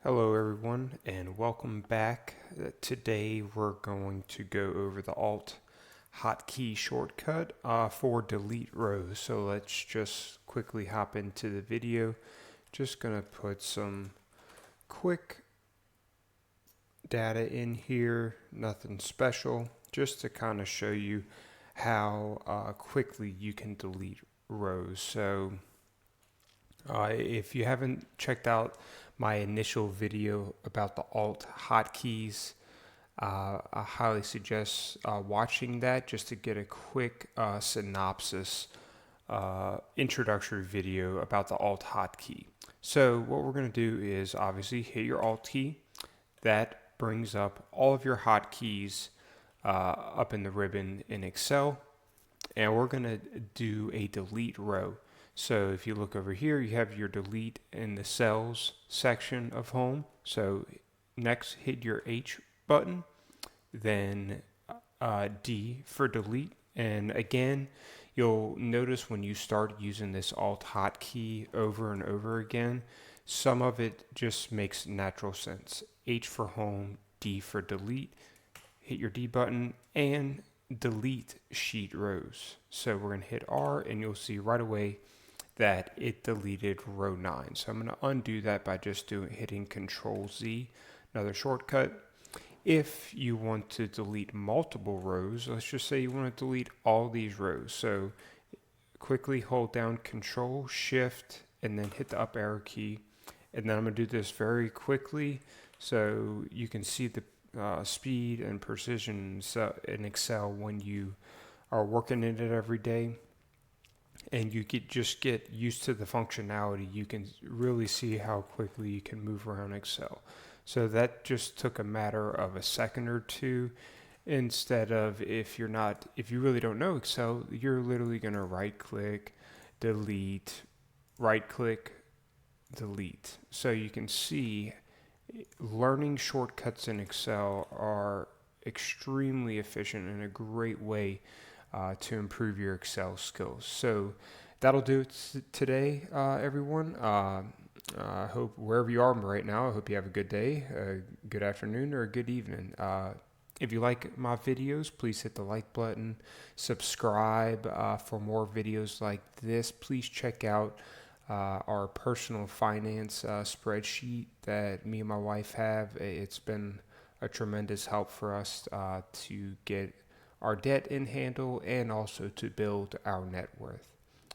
Hello, everyone, and welcome back. Today, we're going to go over the Alt hotkey shortcut for delete rows. So let's just quickly hop into the video. Just going to put some quick data in here, nothing special, just to kind of show you how quickly you can delete rows. So if you haven't checked out my initial video about the Alt hotkeys, I highly suggest watching that just to get a quick synopsis, introductory video about the Alt hotkey. So what we're going to do is obviously hit your Alt key. That brings up all of your hotkeys up in the ribbon in Excel, and we're going to do a delete row. So if you look over here, you have your delete in the cells section of home. So next, hit your H button, then D for delete. And again, you'll notice when you start using this Alt hotkey over and over again, some of it just makes natural sense. H for home, D for delete. Hit your D button and delete sheet rows. So we're going to hit R, and you'll see right away that it deleted row 9. So I'm going to undo that by just hitting Control Z, another shortcut. If you want to delete multiple rows, let's just say you want to delete all these rows. So quickly hold down Control, Shift, and then hit the up arrow key. And then I'm going to do this very quickly so you can see the speed and precision in Excel when you are working in it every day. And you just get used to the functionality, you can really see how quickly you can move around Excel. So that just took a matter of a second or two, instead of if you really don't know Excel, you're literally going to right click, delete, right click, delete. So you can see learning shortcuts in Excel are extremely efficient and a great way to improve your Excel skills. So that'll do it today, everyone. I hope wherever you are right now, I hope you have a good day, a good afternoon, or a good evening. If you like my videos, please hit the like button, subscribe for more videos like this. Please check out our personal finance spreadsheet that me and my wife have. It's been a tremendous help for us to get our debt in handle and also to build our net worth.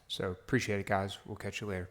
So appreciate it, guys. We'll catch you later.